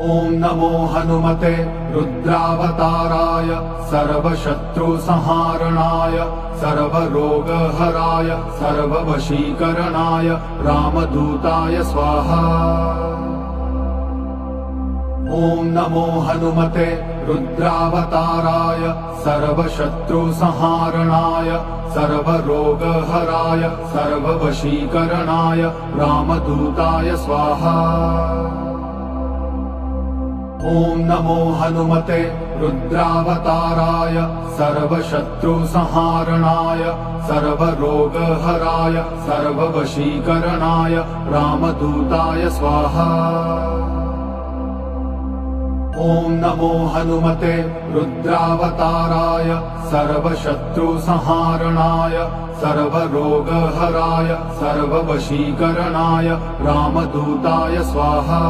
ॐ नमो हनुमते रुद्रावताराय सर्वशत्रुसंहारणाय सर्वरोगहराय सर्ववशीकरणाय रामदूताय स्वाहा। ॐ नमो हनुमते रुद्रावताराय सर्वशत्रुसंहारणाय सर्वरोगहराय सर्ववशीकरणाय रामदूताय स्वाहा। ॐ नमो हनुमते रुद्रावताराय सर्वशत्रुसंहारणाय सर्वरोगहराय सर्ववशीकरणाय रामदूताय स्वाहा। ॐ नमो हनुमते रुद्रावताराय सर्वशत्रुसंहारणाय सर्वरोगहराय सर्ववशीकरणाय रामदूताय स्वाहा।